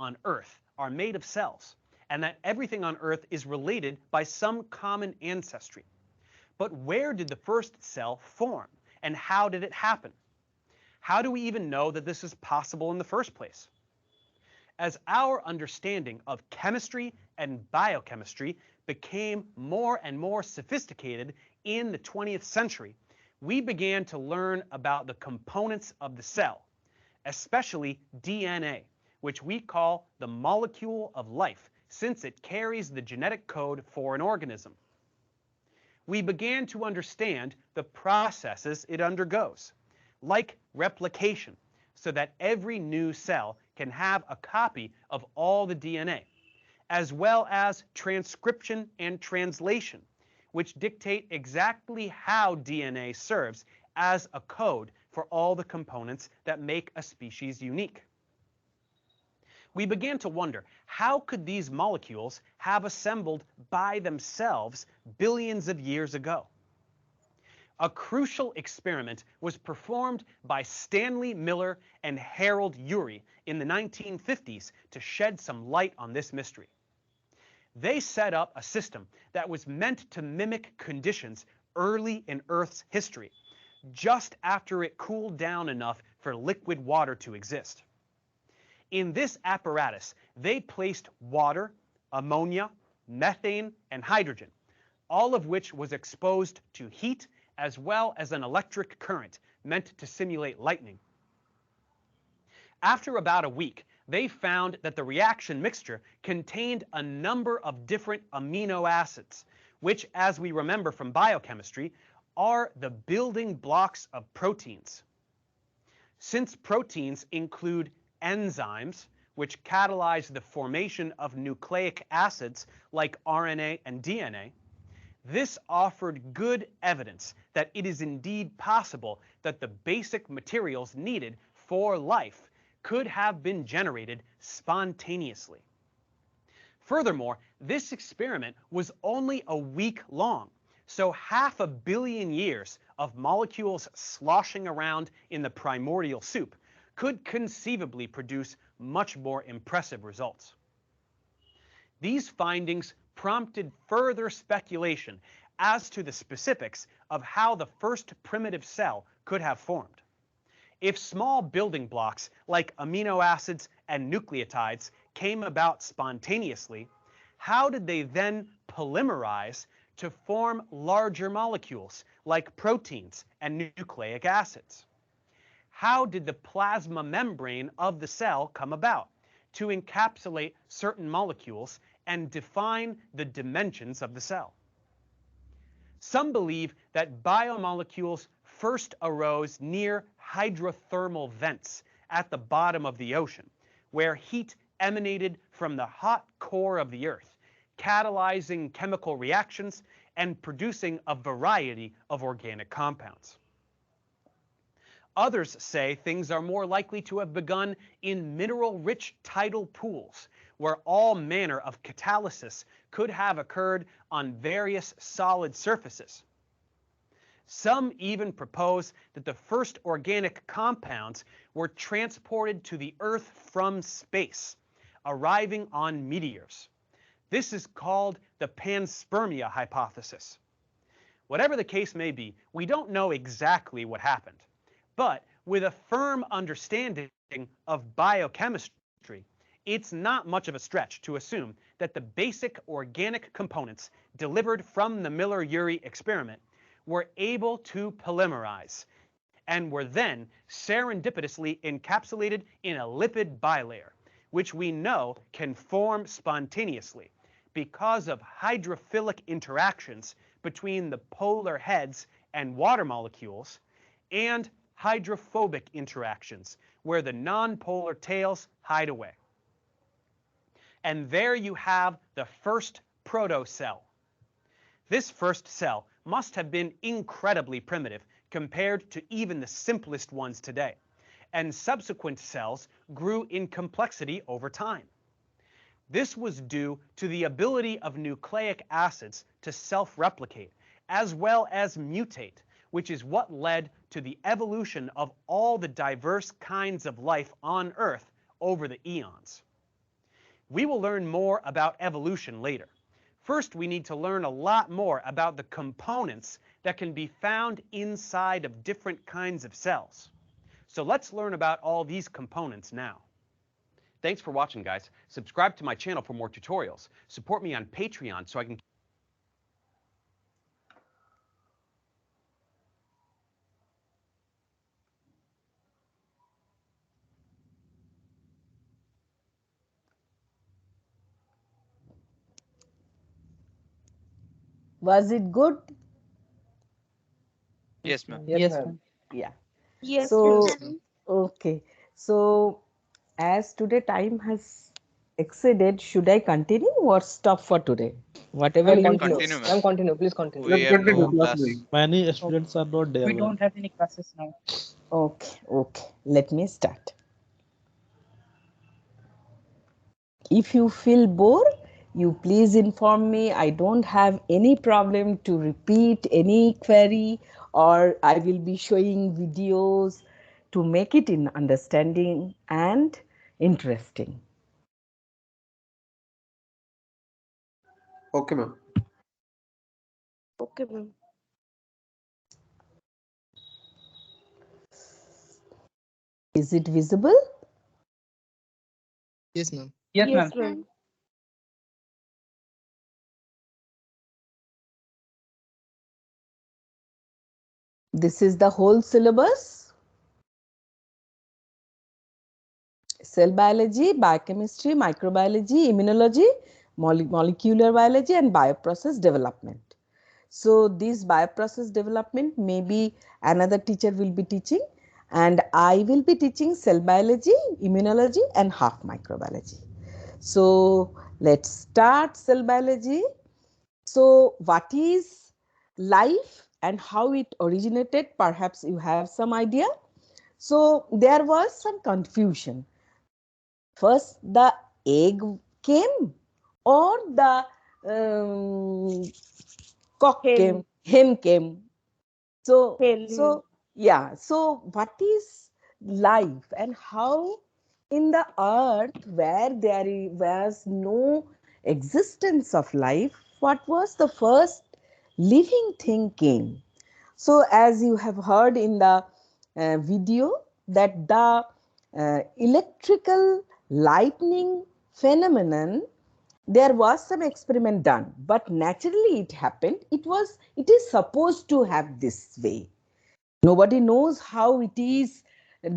on Earth are made of cells, and that everything on Earth is related by some common ancestry. But where did the first cell form, and how did it happen? How do we even know that this is possible in the first place? As our understanding of chemistry and biochemistry became more and more sophisticated in the 20th century, we began to learn about the components of the cell, especially DNA, which we call the molecule of life, since it carries the genetic code for an organism. We began to understand the processes it undergoes, like replication, so that every new cell can have a copy of all the DNA, as well as transcription and translation, which dictate exactly how DNA serves as a code for all the components that make a species unique. We began to wonder, how could these molecules have assembled by themselves billions of years ago? A crucial experiment was performed by Stanley Miller and Harold Urey in the 1950s to shed some light on this mystery. They set up a system that was meant to mimic conditions early in Earth's history, just after it cooled down enough for liquid water to exist. In this apparatus, they placed water, ammonia, methane, and hydrogen, all of which was exposed to heat as well as an electric current meant to simulate lightning. After about a week, they found that the reaction mixture contained a number of different amino acids, which, as we remember from biochemistry, are the building blocks of proteins. Since proteins include enzymes, which catalyze the formation of nucleic acids like RNA and DNA, this offered good evidence that it is indeed possible that the basic materials needed for life could have been generated spontaneously. Furthermore, this experiment was only a week long, so 500 million years of molecules sloshing around in the primordial soup could conceivably produce much more impressive results. These findings prompted further speculation as to the specifics of how the first primitive cell could have formed. If small building blocks like amino acids and nucleotides came about spontaneously, how did they then polymerize to form larger molecules like proteins and nucleic acids? How did the plasma membrane of the cell come about to encapsulate certain molecules and define the dimensions of the cell? Some believe that biomolecules first arose near hydrothermal vents at the bottom of the ocean, where heat emanated from the hot core of the Earth, catalyzing chemical reactions and producing a variety of organic compounds. Others say things are more likely to have begun in mineral-rich tidal pools, where all manner of catalysis could have occurred on various solid surfaces. Some even propose that the first organic compounds were transported to the Earth from space, arriving on meteors. This is called the Panspermia hypothesis. Whatever the case may be, we don't know exactly what happened. But with a firm understanding of biochemistry, it's not much of a stretch to assume that the basic organic components delivered from the Miller-Urey experiment were able to polymerize and were then serendipitously encapsulated in a lipid bilayer, which we know can form spontaneously because of hydrophilic interactions between the polar heads and water molecules and hydrophobic interactions where the nonpolar tails hide away. And there you have the first protocell. This first cell must have been incredibly primitive compared to even the simplest ones today, and subsequent cells grew in complexity over time. This was due to the ability of nucleic acids to self-replicate, as well as mutate, which is what led to the evolution of all the diverse kinds of life on Earth over the eons. We will learn more about evolution later. First, we need to learn a lot more about the components that can be found inside of different kinds of cells. So let's learn about all these components now. Thanks for watching, guys. Subscribe to my channel for more tutorials. Support me on Patreon so I can Was it good? Yes, ma'am. Yes, ma'am. Yeah. Yes, So, ma'am. okay. So, as today time has exceeded, should I continue or stop for today? Whatever Ma'am, You you can continue. continue, choose. ma'am. Ma'am, continue. Please continue. We Let's have continue no class class. going. Many students are not there. We don't have any classes now. Okay, okay. Let me start. If you feel bored, you please inform me. I don't have any problem to repeat any query, or I will be showing videos to make it in understanding and interesting. Okay, ma'am. Okay, ma'am. Is it visible? Yes, ma'am. Yes, Yes, ma'am. ma'am. This is the whole syllabus. Cell biology, biochemistry, microbiology, immunology, molecular biology, and bioprocess development. So this bioprocess development, maybe another teacher will be teaching, and I will be teaching cell biology, immunology, and half microbiology. So let's start cell biology. So what is life and how it originated? Perhaps you have some idea. So there was some confusion. First the egg came or the cock came, hen came. So, Hen. yeah, so what is life and how in the earth where there was no existence of life, what was the first living thing came? So, as you have heard in the video, that the electrical lightning phenomenon, there was some experiment done, but naturally it happened. It is supposed to have this way. Nobody knows how it is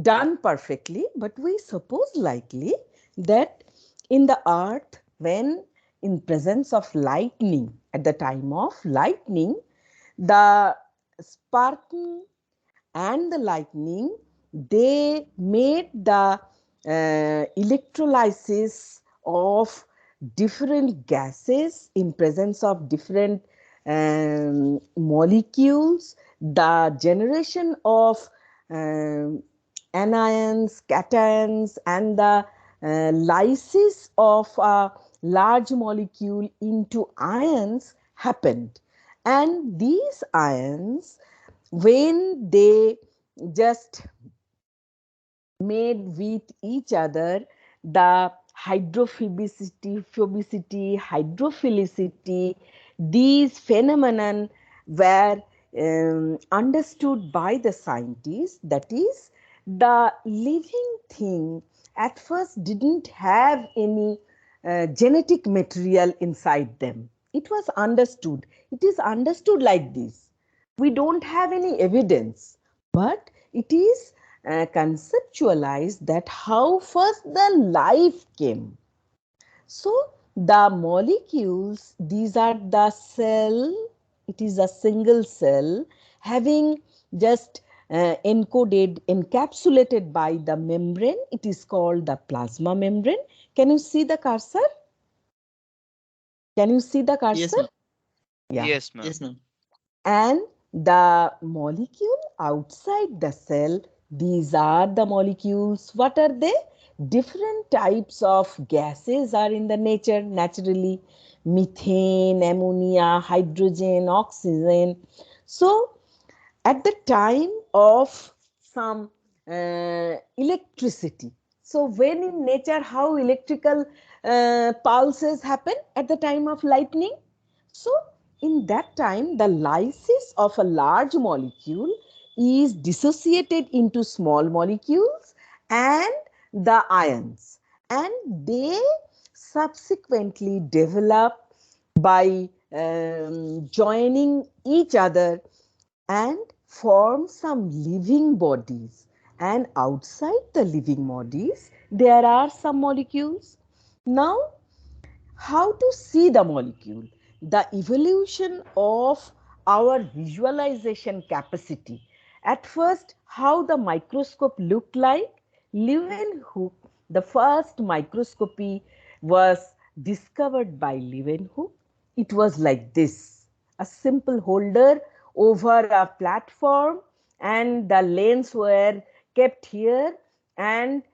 done perfectly, but we suppose likely that in the earth, when in presence of lightning, at the time of lightning, the sparking and the lightning, they made the electrolysis of different gases in presence of different molecules, the generation of anions, cations, and the lysis of a large molecule into ions happened. And these ions, when they just made with each other, the hydrophilicity, these phenomenon were understood by the scientists. That is, the living thing at first didn't have any genetic material inside them. It was understood. It is understood like this. We don't have any evidence, but it is conceptualized that how first the life came. So the molecules, these are the cell, it is a single cell having just encapsulated by the membrane. It is called the plasma membrane. Can you see the cursor? Can you see the cursor? Yes, ma'am. Yeah. Yes, ma'am. Yes, ma'am. And the molecule outside the cell, these are the molecules. What are they? Different types of gases are in the nature naturally: methane, ammonia, hydrogen, oxygen. So at the time of some electricity, So when in nature, how electrical pulses happen at the time of lightning? So in that time, the lysis of a large molecule is dissociated into small molecules and the ions, and they subsequently develop by joining each other and form some living bodies. And outside the living bodies, there are some molecules. Now, how to see the molecule? The evolution of our visualization capacity. At first, how the microscope looked like. Leeuwenhoek, the first microscopy was discovered by Leeuwenhoek. It was like this, a simple holder over a platform, and the lens were kept here, and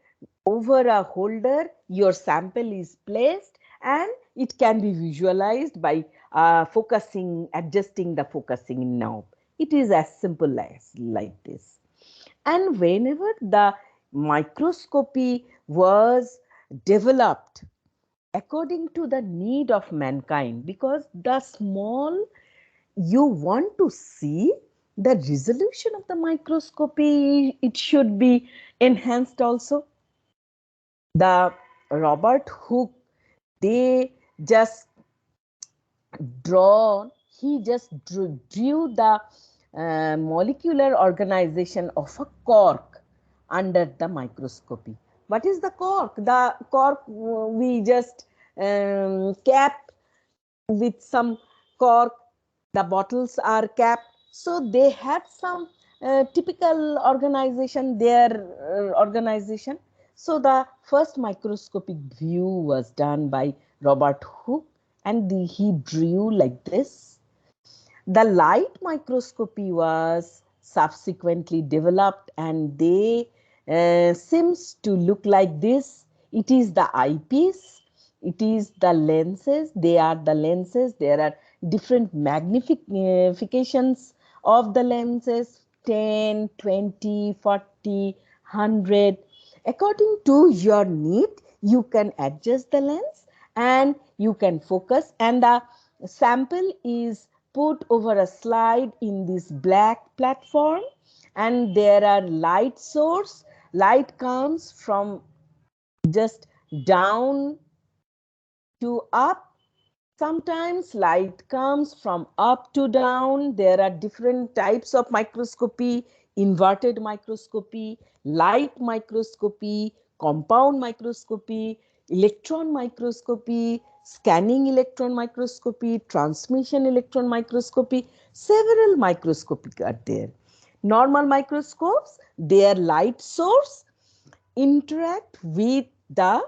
over a holder your sample is placed, and it can be visualized by adjusting the focusing knob. It is as simple as like this. And whenever the microscopy was developed according to the need of mankind, because the small you want to see, the resolution of the microscopy, it should be enhanced also. The Robert Hooke, they just he just drew the molecular organization of a cork under the microscopy. What is the cork? The cork we just cap with some cork. The bottles are capped. So they had some typical organization, their organization. So the first microscopic view was done by Robert Hooke, and he drew like this. The light microscopy was subsequently developed, and they seems to look like this. It is the eyepiece, it is the lenses, they are the lenses. There are different magnifications of the lenses, 10, 20, 40, 100. According to your need, you can adjust the lens and you can focus, and the sample is put over a slide in this black platform, and there are light source. Light comes from just down to up. Sometimes light comes from up to down. There are different types of microscopy: inverted microscopy, light microscopy, compound microscopy, electron microscopy, scanning electron microscopy, transmission electron microscopy. Several microscopy are there. Normal microscopes, their light source interact with the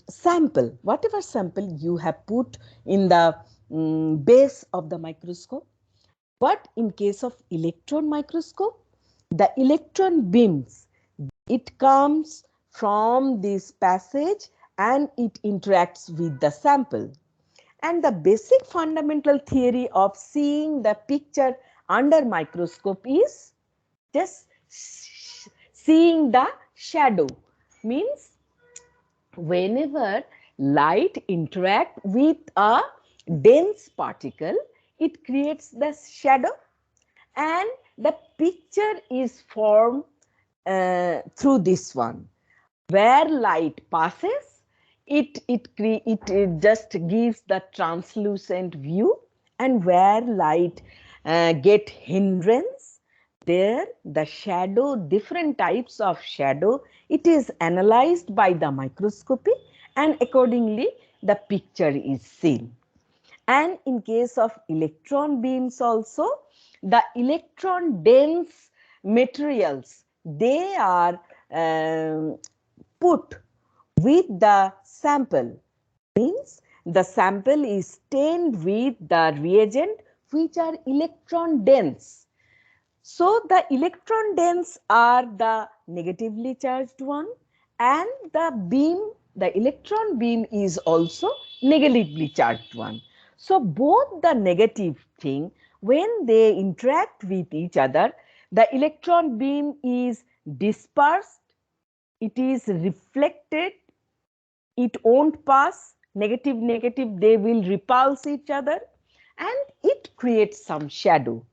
sample, whatever sample you have put in the base of the microscope. But in case of electron microscope, the electron beams, it comes from this passage and it interacts with the sample. And the basic fundamental theory of seeing the picture under microscope is just seeing the shadow. Means whenever light interact with a dense particle, it creates the shadow, and the picture is formed through this one. Where light passes, it just gives the translucent view, and where light get hindrance, there the shadow, different types of shadow, it is analyzed by the microscopy, and accordingly the picture is seen. And in case of electron beams also, the electron dense materials, they are put with the sample. Means the sample is stained with the reagent which are electron dense. So the electron dense are the negatively charged one, and the beam, the electron beam is also negatively charged one. So both the negative thing, when they interact with each other, the electron beam is dispersed it is reflected, it won't pass, negative, negative, they will repulse each other and it creates some shadow.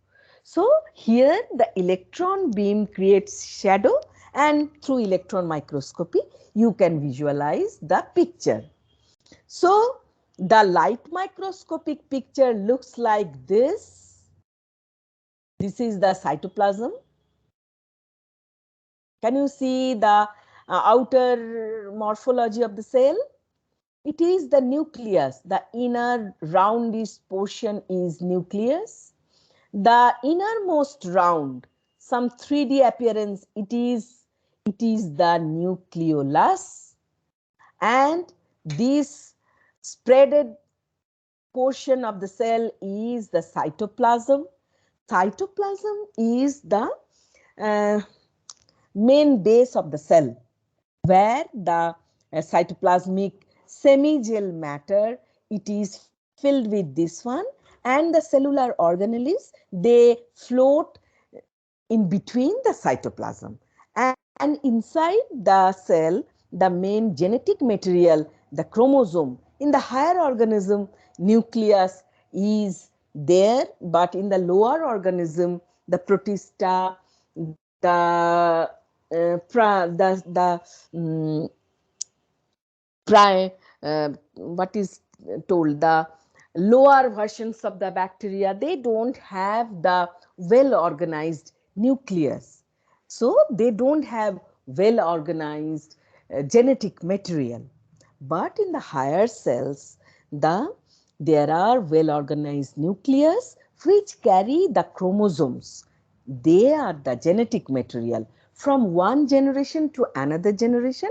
So here the electron beam creates shadow and through electron microscopy you can visualize the picture. So the light microscopic picture looks like this. This is the cytoplasm. Can you see the outer morphology of the cell? It is the nucleus. The inner roundish portion is nucleus. The innermost round, some 3D appearance, it is the nucleolus, and this spreaded portion of the cell is the cytoplasm. Cytoplasm is the main base of the cell, where the cytoplasmic semigel matter, it is filled with this one, and the cellular organelles, they float in between the cytoplasm. And inside the cell, the main genetic material, the chromosome, in the higher organism, nucleus is there, but in the lower organism, the protista, the what is told, the lower versions of the bacteria, they don't have the well organized nucleus, so they don't have well organized genetic material. But in the higher cells, there are well organized nucleus which carry the chromosomes. They are the genetic material. From one generation to another generation,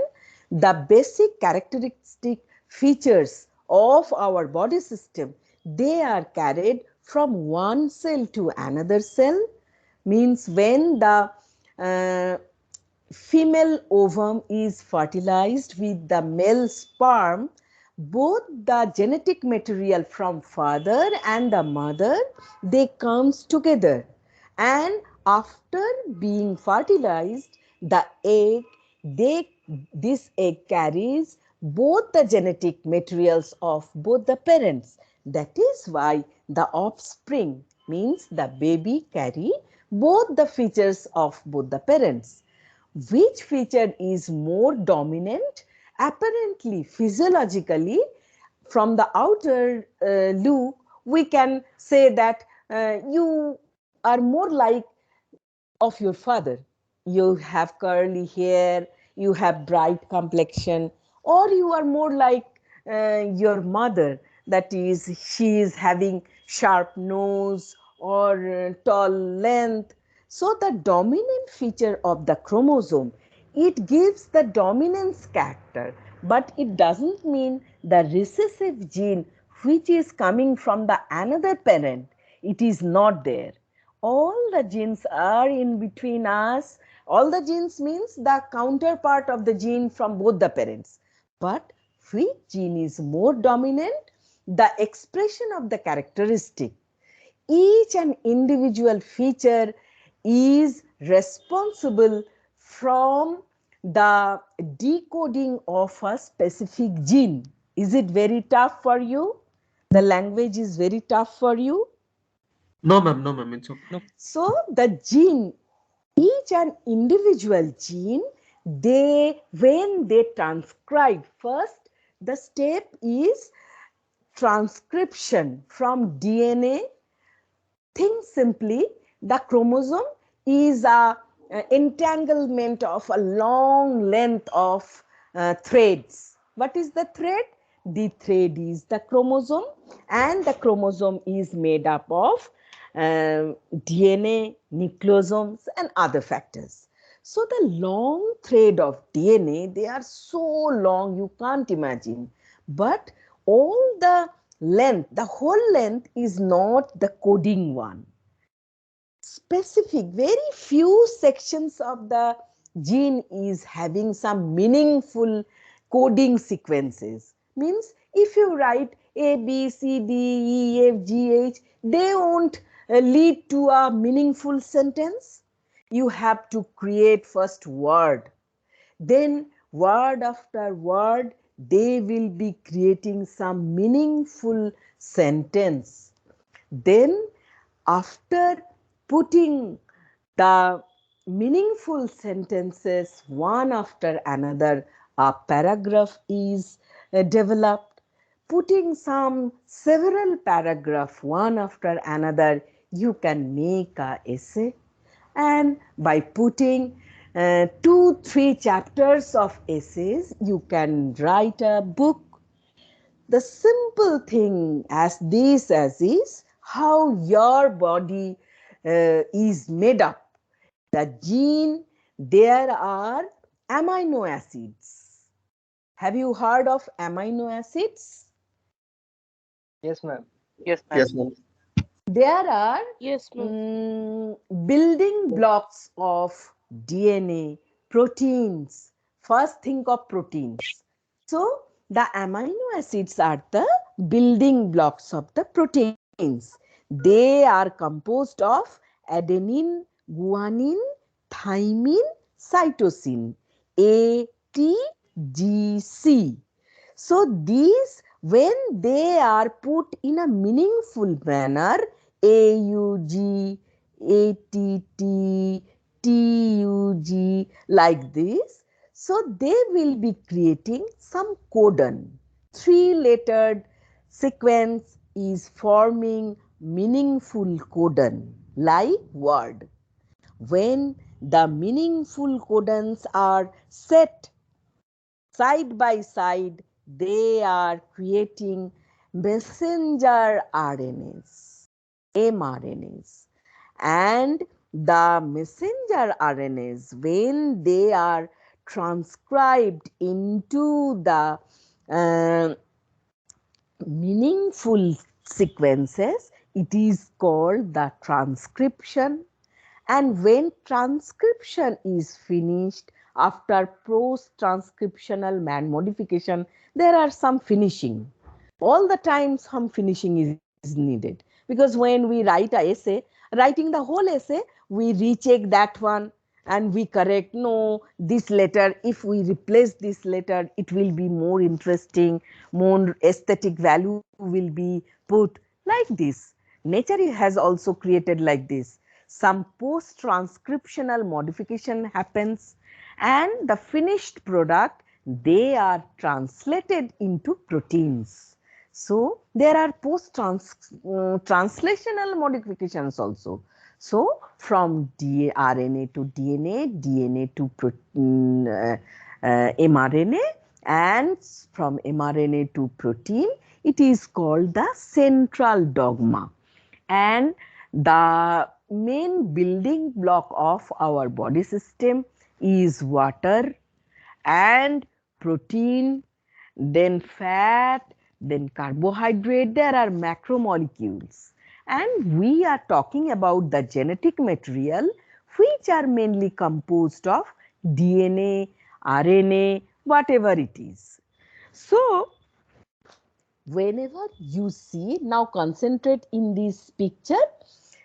the basic characteristic features of our body system, they are carried from one cell to another cell. Means when the female ovum is fertilized with the male sperm, both the genetic material from father and the mother, they comes together, and after being fertilized, the egg, this egg carries both the genetic materials of both the parents. That is why the offspring, means the baby, carry both the features of both the parents. Which feature is more dominant? Apparently, physiologically, from the outer look, we can say that you are more like of your father. You have curly hair, you have bright complexion, or you are more like your mother, that is, she is having sharp nose or tall length. So the dominant feature of the chromosome, it gives the dominance character, but it doesn't mean the recessive gene which is coming from the another parent, it is not there. All the genes are in between us. All the genes means the counterpart of the gene from both the parents. But which gene is more dominant? The expression of the characteristic. Each and individual feature is responsible from the decoding of a specific gene. Is it very tough for you? The language is very tough for you? No, ma'am, it's okay. No. So the gene, each and individual gene, when they transcribe, first the step is transcription from DNA. Think simply, the chromosome is a entanglement of a long length of threads. What is the thread? The thread is the chromosome, and the chromosome is made up of DNA, nucleosomes, and other factors. So the long thread of DNA, they are so long you can't imagine. But all the length, the whole length is not the coding one. Specific, very few sections of the gene is having some meaningful coding sequences. Means if you write A, B, C, D, E, F, G, H, they won't lead to a meaningful sentence. You have to create first word. Then word after word, they will be creating some meaningful sentence. Then after putting the meaningful sentences one after another, a paragraph is developed. Putting some several paragraph one after another, you can make a essay. And by putting 2-3 chapters of essays, you can write a book. The simple thing as this as is how your body is made up. The gene, there are amino acids. Have you heard of amino acids? Yes, ma'am. Yes, ma'am. Yes, ma'am. There are Yes, ma'am. building blocks of DNA, proteins. First, think of proteins. So, the amino acids are the building blocks of the proteins. They are composed of adenine, guanine, thymine, cytosine, A, T, G, C. So these, when they are put in a meaningful manner, AUG, ATT, TUG, like this, so they will be creating some codon. 3-lettered sequence is forming meaningful codon, like word. When the meaningful codons are set side by side, they are creating messenger RNAs, mRNAs. And the messenger RNAs, when they are transcribed into the uh, meaningful sequences, it is called the transcription. And when transcription is finished, after post-transcriptional modification, there are some finishing. All the time some finishing is needed. Because when we write a essay, writing the whole essay, we recheck that one and we correct, no, this letter, if we replace this letter, it will be more interesting, more aesthetic value will be put, like this. Nature has also created like this. Some post-transcriptional modification happens and the finished product, they are translated into proteins. So there are post-translational modifications also. So from RNA to DNA, DNA to mRNA, and from mRNA to protein, it is called the central dogma. And the main building block of our body system is water and protein, then fat, then carbohydrate. There are macromolecules. And we are talking about the genetic material, which are mainly composed of DNA, RNA, whatever it is. So, whenever you see, now concentrate in this picture,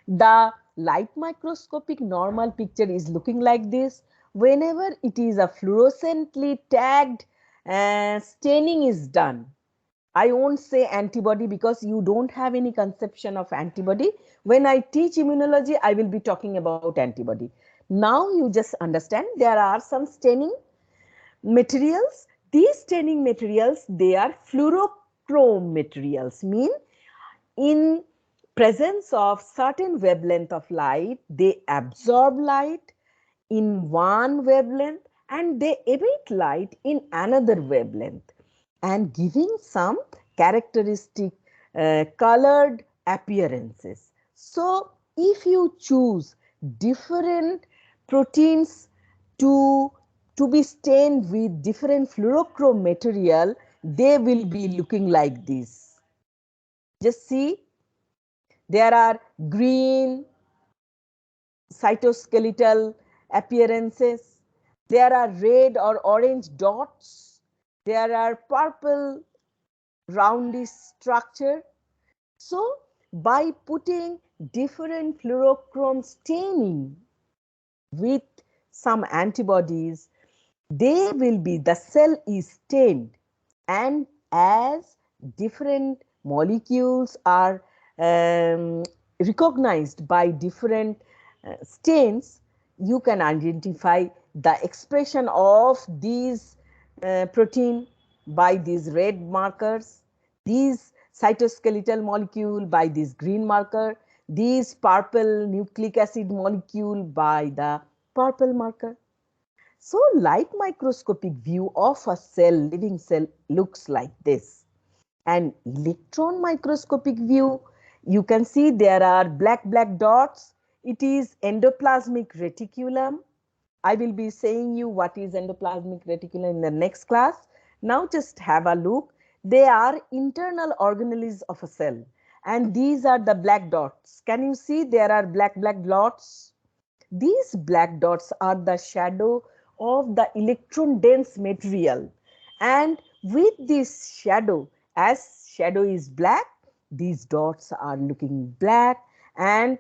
the light microscopic normal picture is looking like this. Whenever it is a fluorescently tagged staining is done, I won't say antibody because you don't have any conception of antibody. When I teach immunology, I will be talking about antibody. Now you just understand there are some staining materials. These staining materials, they are fluorochrome materials, mean in presence of certain wavelength of light, they absorb light in one wavelength and they emit light in another wavelength and giving some characteristic colored appearances. So, if you choose different proteins to be stained with different fluorochrome material, they will be looking like this. Just see, there are green cytoskeletal appearances, there are red or orange dots, there are purple roundish structure. So, by putting different fluorochrome staining with some antibodies, they will be, the cell is stained, and as different molecules are recognized by different stains, you can identify the expression of these protein by these red markers, these cytoskeletal molecule by this green marker, these purple nucleic acid molecule by the purple marker. So, light microscopic view of a cell, living cell, looks like this. And electron microscopic view, you can see there are black dots. It is endoplasmic reticulum. I will be saying you what is endoplasmic reticulum in the next class. Now just have a look. They are internal organelles of a cell, and these are the black dots. Can you see there are black dots? These black dots are the shadow of the electron dense material, and with this shadow, as shadow is black, these dots are looking black, and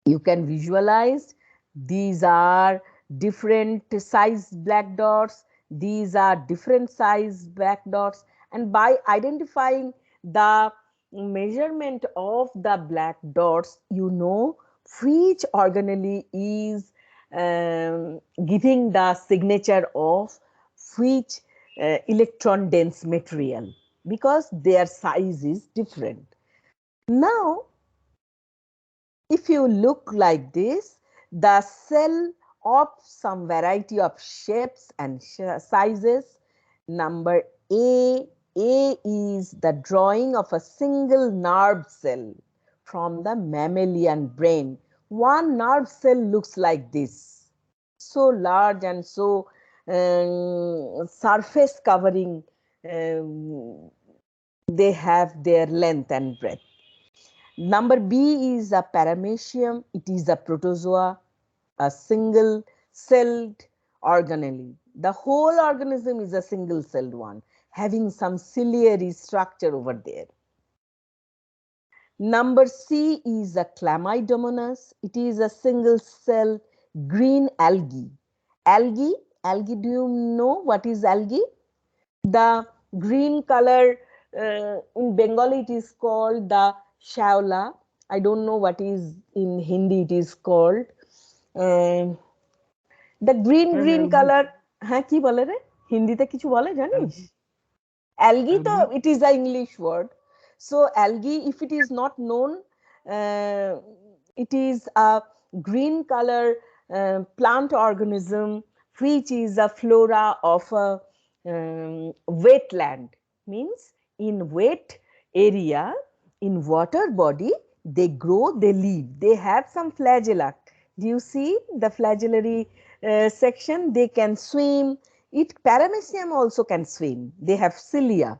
you can visualize these are different size black dots, these are different size black dots, and by identifying the measurement of the black dots, you know which organelle is giving the signature of which electron dense material, because their size is different. Now if you look like this, the cell of some variety of shapes and sizes. Number A is the drawing of a single nerve cell from the mammalian brain. One nerve cell looks like this, so large and so surface covering, they have their length and breadth. Number B is a paramecium. It is a protozoa, a single celled organelle. The whole organism is a single celled one, having some ciliary structure over there. Number C is a chlamydomonas. It is a single cell green algae. Algae, do you know what is algae? The green color, in Bengali it is called the shaola. I don't know what is in Hindi it is called. The green color, হ্যাঁ কি বলে রে হিন্দিতে কিছু বলে জানিস? Algae তো it is the English word. So algae, if it is not known, it is a green color plant organism which is a flora of a wetland. Means in wet area, in water body, they grow, they live. They have some flagella. Do you see the flagellary section? They can swim. Paramecium also can swim. They have cilia.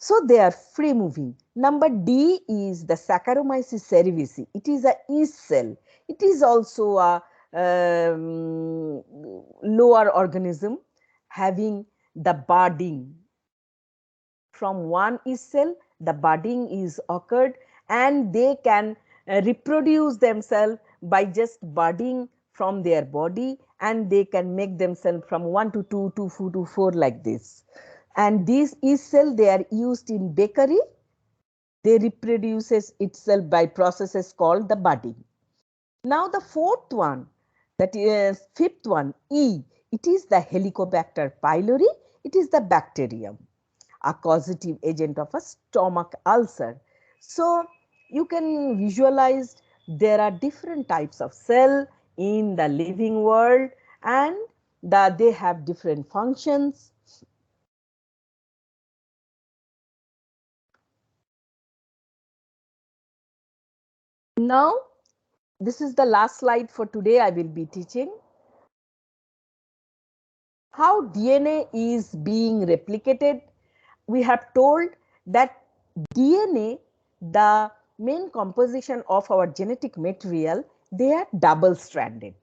So they are free moving. Number D is the Saccharomyces cerevisiae. It is a yeast cell. It is also a lower organism having the budding. From one yeast cell, the budding is occurred, and they can reproduce themselves by just budding from their body, and they can make themselves from 1 to 2 to 4 to 4 like this. And these yeast cells, they are used in bakery. They reproduces itself by processes called the budding. Now the fourth one, that is fifth one, E, it is the Helicobacter pylori. It is the bacterium, a causative agent of a stomach ulcer. So you can visualize there are different types of cell in the living world, and they have different functions. Now this is the last slide for today. I will be teaching how DNA is being replicated. We have told that DNA, the main composition of our genetic material, they are double stranded,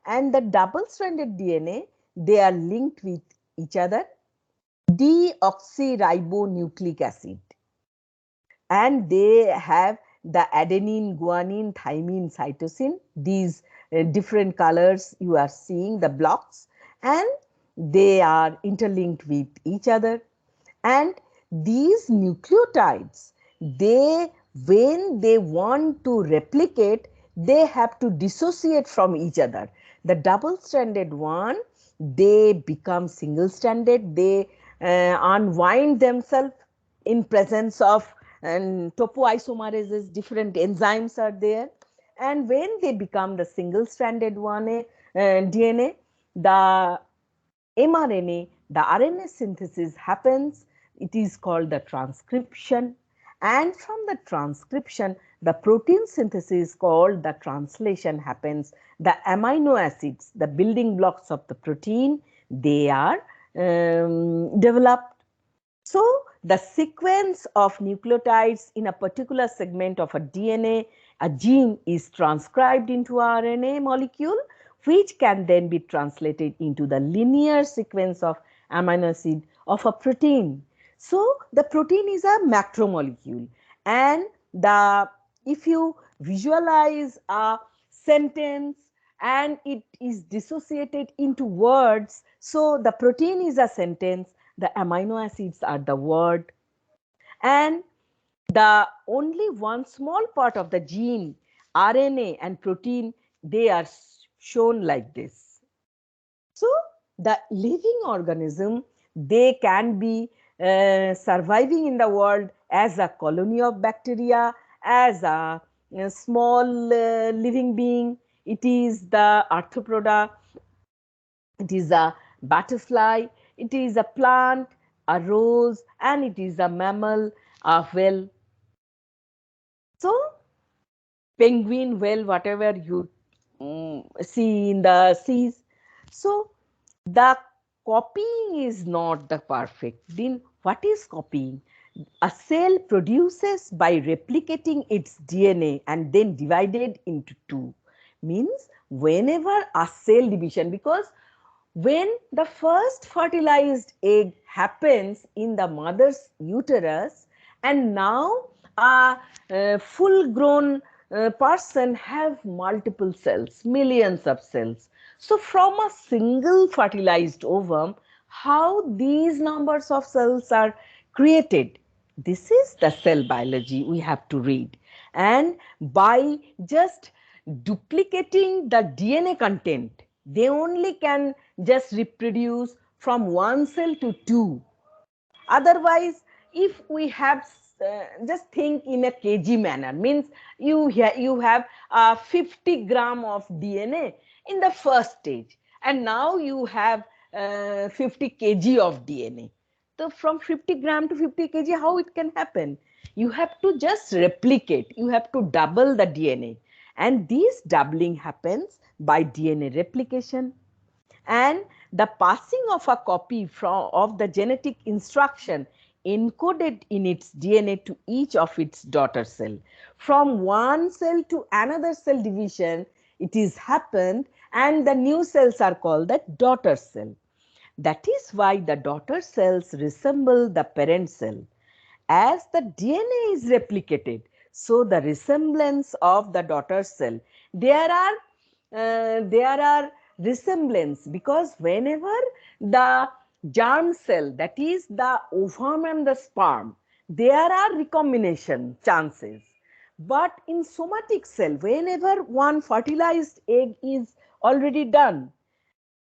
and the double stranded DNA, they are linked with each other, deoxyribonucleic acid, and they have the adenine, guanine, thymine, cytosine. These different colors you are seeing, the blocks, and they are interlinked with each other. And these nucleotides, they, when they want to replicate, they have to dissociate from each other. The double stranded one, they become single stranded, they unwind themselves in presence of topoisomerases, different enzymes are there. And when they become the single stranded one, DNA, the mRNA, the RNA synthesis happens. It is called the transcription. And from the transcription, the protein synthesis called the translation happens. The amino acids, the building blocks of the protein, they are developed. So, the sequence of nucleotides in a particular segment of a DNA, a gene, is transcribed into RNA molecule, which can then be translated into the linear sequence of amino acid of a protein. So, the protein is a macromolecule, and if you visualize a sentence and it is dissociated into words, so the protein is a sentence, the amino acids are the word, and the only one small part of the gene, RNA and protein, they are shown like this. So, the living organism, they can be surviving in the world as a colony of bacteria, as a small living being. It is the arthropoda, it is a butterfly, it is a plant, a rose, and it is a mammal, a whale. So, penguin, whale, whatever you see in the seas. So, the copying is not the perfect. Then what is copying? A cell produces by replicating its DNA and then divided into two. Means whenever a cell division, because when the first fertilized egg happens in the mother's uterus, and now a full grown person have multiple cells, millions of cells. So, from a single fertilized ovum, how these numbers of cells are created? This is the cell biology we have to read. And by just duplicating the DNA content, they only can just reproduce from one cell to two. Otherwise, if we have just think in a kg manner, means you have 50 gram of DNA in the first stage, and now you have 50 kg of DNA. So from 50 gram to 50 kg, how it can happen? You have to just replicate, you have to double the DNA, and this doubling happens by DNA replication. And the passing of a copy of the genetic instruction encoded in its DNA to each of its daughter cell. From one cell to another cell division, it is happened, and the new cells are called the daughter cell. That is why the daughter cells resemble the parent cell. As the DNA is replicated, so the resemblance of the daughter cell, there are resemblance, because whenever the germ cell, that is the ovum and the sperm, there are recombination chances. But in somatic cell, whenever one fertilized egg is already done,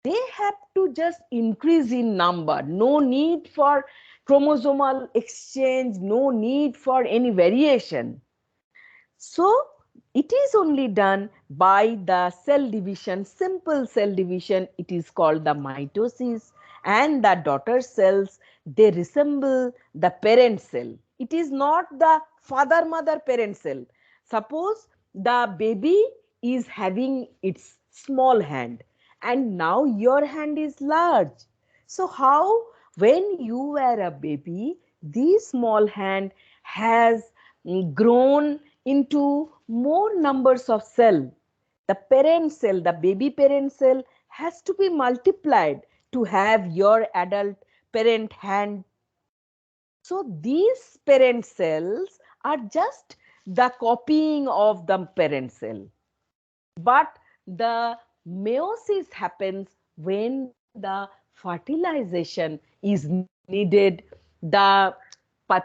they have to just increase in number. No need for chromosomal exchange, no need for any variation. So, it is only done by the cell division, simple cell division. It is called the mitosis, and the daughter cells, they resemble the parent cell. It is not the father mother parent cell. Suppose the baby is having its small hand, and now your hand is large. So, how when you were a baby, this small hand has grown into more numbers of cell. The parent cell, the baby parent cell, has to be multiplied to have your adult parent hand. So, these parent cells are just the copying of the parent cell. But the meiosis happens when the fertilization is needed, the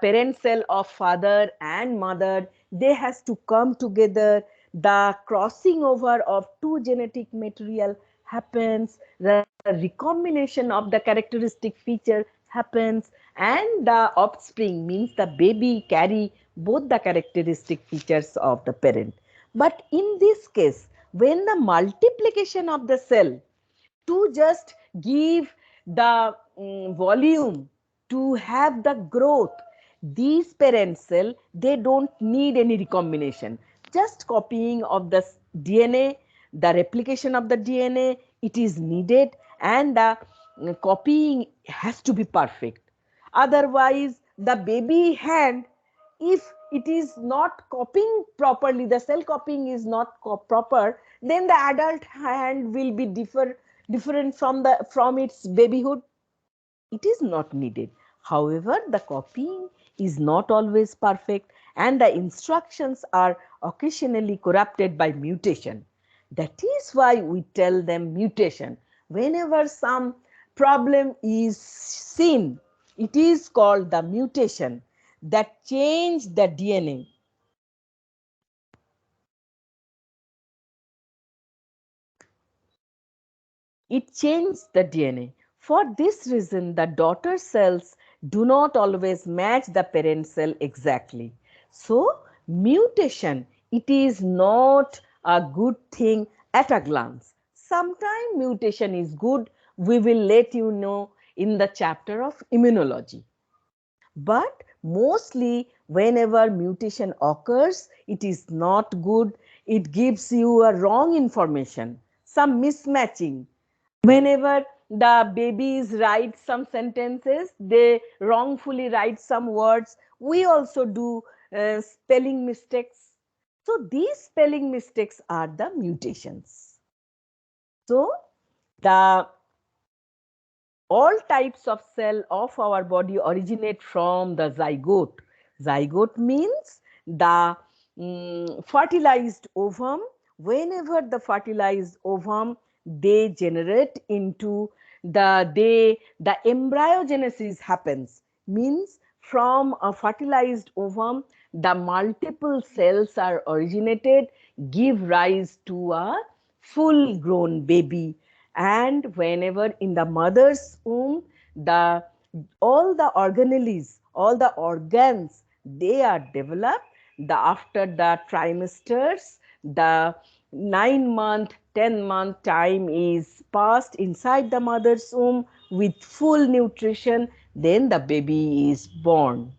parent cell of father and mother, they has to come together, the crossing over of two genetic material happens, the recombination of the characteristic feature happens, and the offspring means the baby carry both the characteristic features of the parent. But in this case, when the multiplication of the cell to just give the volume to have the growth, these parent cell, they don't need any recombination, just copying of the DNA, the replication of the DNA, it is needed, and the copying has to be perfect. Otherwise the baby hand, if it is not copying properly, the cell copying is not proper, then the adult hand will be different from its babyhood. It is not needed. However, the copying is not always perfect, and the instructions are occasionally corrupted by mutation. That is why we tell them mutation. Whenever some problem is seen, it is called the mutation that change the DNA. It changes the DNA. For this reason, the daughter cells do not always match the parent cell exactly. So, mutation, it is not a good thing at a glance. Sometimes mutation is good. We will let you know in the chapter of immunology. But mostly whenever mutation occurs, it is not good. It gives you a wrong information, some mismatching. Whenever the babies write some sentences, they wrongfully write some words. We also do spelling mistakes. So these spelling mistakes are the mutations. So the all types of cell of our body originate from the zygote. Zygote means the fertilized ovum. Whenever the fertilized ovum, they generate into the embryogenesis happens, means from a fertilized ovum the multiple cells are originated, give rise to a full grown baby. And whenever in the mother's womb, the all the organelles, all the organs, they are developed. The after the trimesters, the 9-month, 10-month time is passed inside the mother's womb with full nutrition, then the baby is born.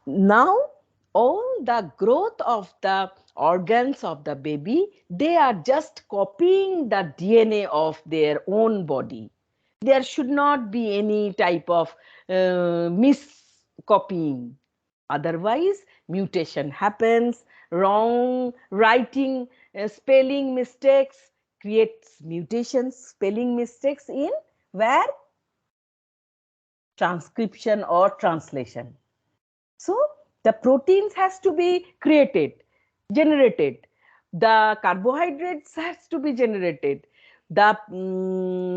Now all the growth of the organs of the baby, they are just copying the DNA of their own body. There should not be any type of miscopying. Otherwise mutation happens, wrong writing, spelling mistakes creates mutations, spelling mistakes in where? Transcription or translation. So the proteins has to be created, generated. The carbohydrates has to be generated. The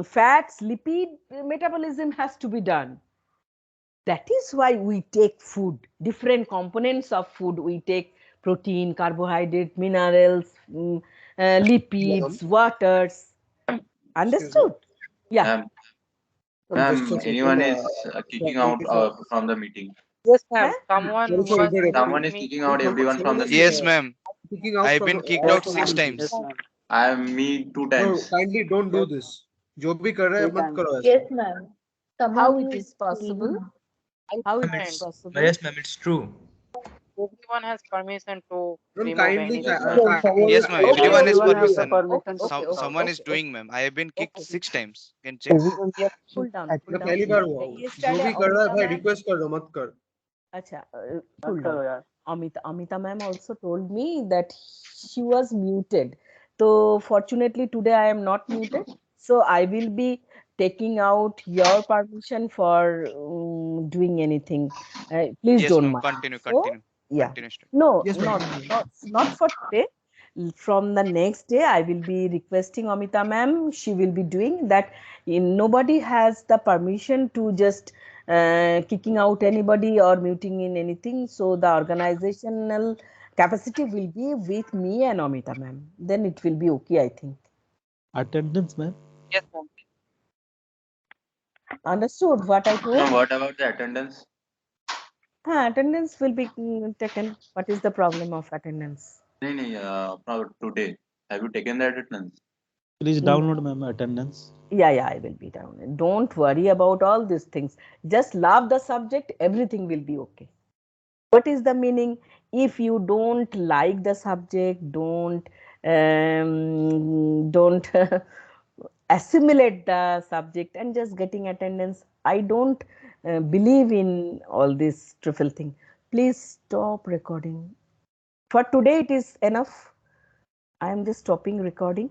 fats, lipid metabolism has to be done. That is why we take food, different components of food. We take protein, carbohydrate, minerals, lipids, waters. Understood? Yeah. Ma'am, anyone is kicking out from the meeting. Yes, ma'am. Huh? Someone Sorry for was interrupting. Someone is me. kicking out everyone from the Someone is Yes, meeting. ma'am. kicking out I've from been kicked all out from 6 the meeting. Yes, times. ma'am. I am me 2 times. No, kindly don't do this. जो भी कर रहा है मत करो ऐसा. Yes, ma'am. How Someone it is is possible? leaving. How it Ma'am, is it's possible? yes, ma'am. It's true. Everyone has permission to Ma'am, remove kindly any. Yes, Yes, ma'am. Okay, Everyone has okay, everyone has okay, the permission. permission to okay, okay, Someone is okay, doing, ma'am. I have been kicked okay. 6 times. You can check. Everyone we have Cool down, cool मैं down. पहली बार हुआ हूँ. जो Yesterday भी कर रहा है Amita भाई ma'am, रिक्वेस्ट कर दो मत कर. acha, mute cool करो down. यार. Amita ma'am also told me that she was muted. So fortunately today I am not muted. So I will be taking out your permission for doing anything. Please Yes, don't ma'am. mind. Continue, So continue, yeah, continue. no, Yes, ma'am. not for today. from the next day I will be requesting Amita ma'am, she will be doing that. Nobody has the permission to just kicking out anybody or muting in anything. So the organizational capacity will be with me and Amita ma'am. Then it will be okay, I think. Attendance, ma'am. Yes, ma'am. Understood what I told? No, what about the attendance? Attendance will be taken. What is the problem of attendance? No, no, from today. Have you taken the attendance? Please download, ma'am, attendance. Yeah, I will be down. Don't worry about all these things. Just love the subject, everything will be okay. What is the meaning? If you don't like the subject, don't assimilate the subject and just getting attendance. I don't believe in all this trivial thing. Please stop recording. For today, it is enough. I am just stopping recording.